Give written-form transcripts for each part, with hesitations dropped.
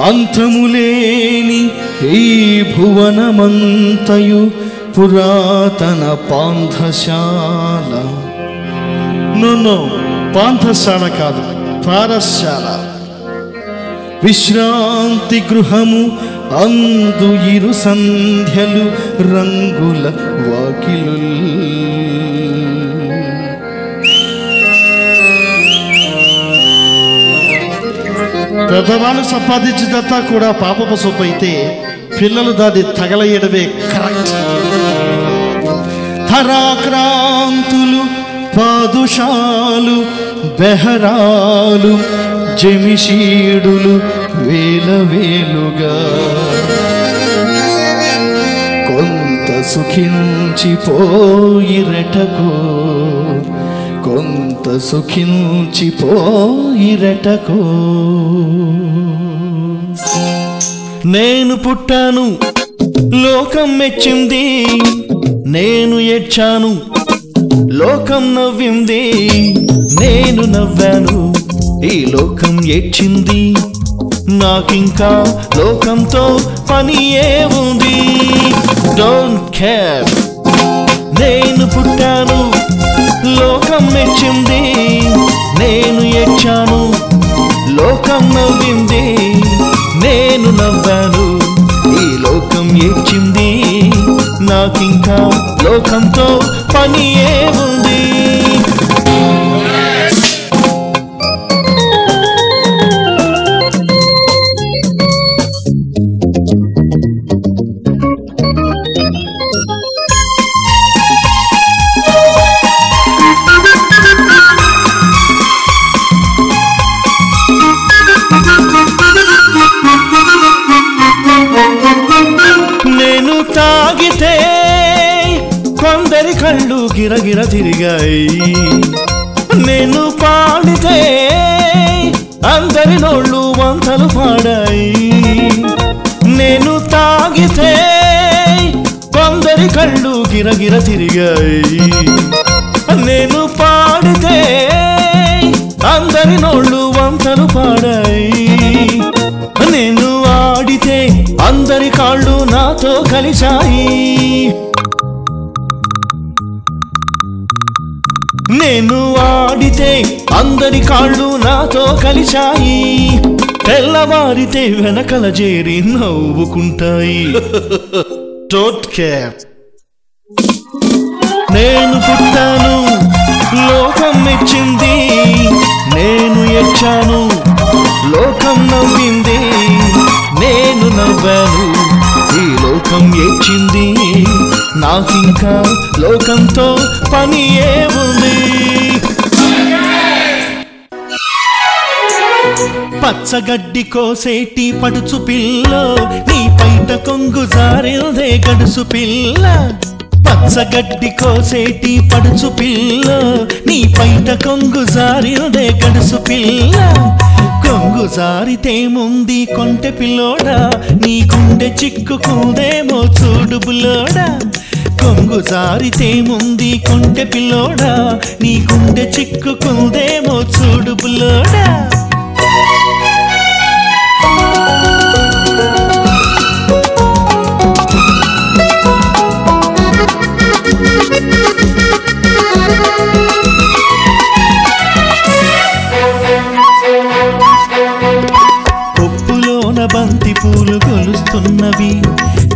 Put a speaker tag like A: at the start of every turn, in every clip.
A: అంతములేని ఈ భువనమంతయు పురాతన పాంథశాల. నో, పాంథశాల కాదు, పారశాల. విశ్రాంతి గృహము అందు ఇరు సంధ్యలు రంగుల వాకిలు. పెద్దవాళ్ళు సంపాదించినంతా కూడా పాపపు సొప్పు అయితే పిల్లలు దాన్ని తగలయడమే కరెక్ట్. ధరాక్రాంతులు, పాదుషాలు, బెహరాలు, జమిషీడులు వేల వేలుగా కొంత సుఖించిపోయిరటకో, కొంత సుఖించిపోయిరటకో. నేను పుట్టాను, లోకం మెచ్చింది. నేను ఏడ్చాను, లోకం నవ్వింది. నేను నవ్వాను, ఈ లోకం ఏడ్చింది. నాకింకా లోకంతో పని ఏముంది? Don't care. నేను పుట్టాను, లోకం మెచ్చింది. నేను ఏడ్చాను, లోకం నవ్వింది. నేను నవ్వాను, ఈ లోకం ఏడ్చింది. నాకింకా లోకంతో పని ఏముంది? నేను తాగితే కొందరి కళ్ళు గిరగిర తిరిగాయి. నేను పాడితే అందరి నోళ్ళు వంతలు పాడాయి. నేను తాగితే కొందరి కళ్ళు గిరగిర తిరిగాయి. నేను పాడితే అందరి నోళ్ళు వంతలు పాడాయి. నేను ఆడితే అందరి కాళ్ళు నాతో కలిశాయి. నేను ఆడితే అందరి కాళ్ళు నాతో కలిశాయి. తెల్లవారితే వెనకల చేరి నవ్వుకుంటాయి. Don't care. నేను పుట్టాను, లోకం మెచ్చింది. నేను ఏడ్చాను, లోకం నవ్వింది. నేను నవ్వాను, ఈ లోకం ఏడ్చింది. నాకింకా లోకంతో పని ఏముంది? పచ్చగడ్డి కోసేటి పడుచు పిల్ల, నీ పైట కొంగు జారిందే గడుసు పిల్ల. పచ్చగడ్డి కోసేటి పడుచు పిల్ల, నీ పైట కొంగు జారిందే గడుసు పిల్ల. కొంగు జారితే ముంది కొంటె పిల్లోడా, నీ గుండె చిక్కుకుందేమో చూడు బుల్లోడా. కొంగు జారితే ముంది కొంటె పిల్లోడా, నీ గుండె చిక్కుకుందేమో చూడు బుల్లోడా. కొప్పులోన బంతి పూలు గొలుస్తున్నవి,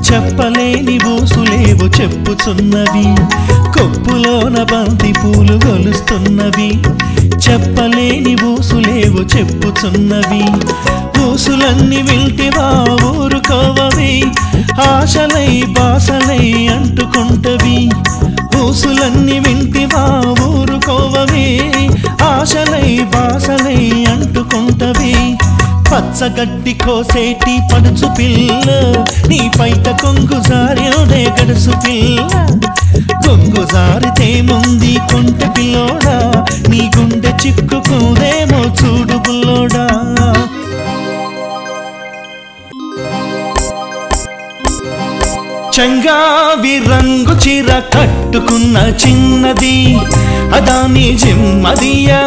A: చెప్పలేని బూసులేవో చెప్పుచున్నవి. కొప్పులోన బంతి పూలు గొలుస్తున్నవి, చెప్పలేని బూసులేవో చెప్పుచున్నవి. బూసులన్నీ వింటివా ఊరుకోవవి, ఆశలై బాసలై అంటుకుంటవి. బూసులన్నీ వింటివా ఊరుకోవవి, ఆశలై బాసలై అంటుకుంటవి. పచ్చగడ్డి కోసేటి పడుచు పిల్ల, నీ పైట కొంగు జారినే గడుసు పిల్ల. కొంగు జారితే ముంది కొంటె పిల్లోడా, నీ గుండె చిక్కుకుందేమో చూడు బుల్లోడా. చెంగా
B: చెంగావి రంగు చీర కట్టుకున్న చిన్నది అదాని జిమ్మదియా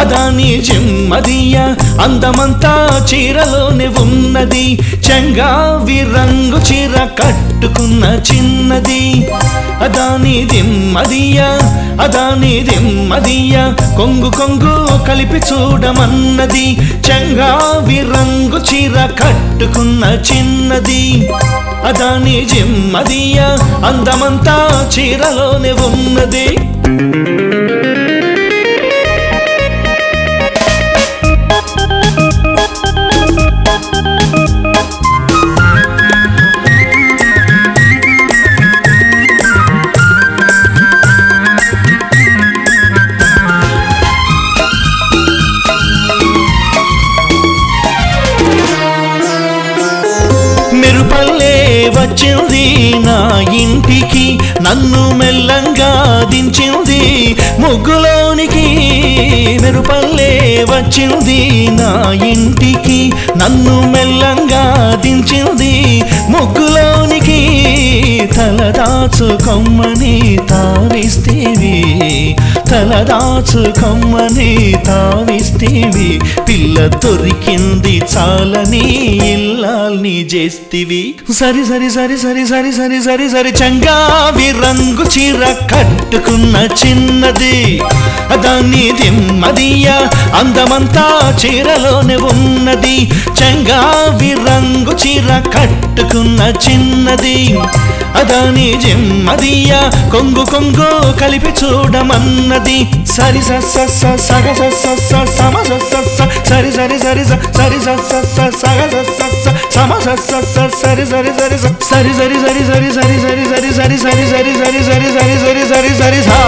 B: అదాని జిమ్మదియా అందమంతా చీరలోనే ఉన్నది చెంగావి రంగు చీర కట్టుకున్న చిన్నది అదాని దిమ్మదియా అదాని దిమ్మదియా కొంగు కొంగు కలిపి చూడమన్నది చెంగావి రంగు చీర కట్టుకున్న చిన్నది అదాని జిమ్మదియా అందమంతా చీరలోనే ఉన్నది మెరుపల్లే వచ్చింది నా ఇంటికి నన్ను మెల్లంగా దించింది ముగ్గులోనికి మెరుపల్లే వచ్చింది నా ఇంటికి నన్ను మెల్లంగా దించింది ముగ్గులోనికి తలదాచుకొమ్మని తావిస్తేవి తలదాచుకొమ్మని తావిస్తేవి పిల్ల దొరికింది చాలని ఇల్లాల్ని చేస్తివి సరి సరి సరి సరి సరి సరి సరి సరి చెంగావి రంగు చీర కట్టుకున్న చిన్నది దాన్ని దిమ్మదియా అందమంతా చీరలోనే ఉన్నది చెంగావి రంగు చీర కట్టుకున్న చిన్నది అదాని జిమ్మదియా కొంగు కొంగు కలిపి చూడమన్నది సరి స సగ స సమ సరి సరి సరి సరి సగ సమ సరి సరి సరి సరి సరి సరి సరి సరి సరి సరి సరి సరి సరి సరి సరి సరి సరి సరి సరి సా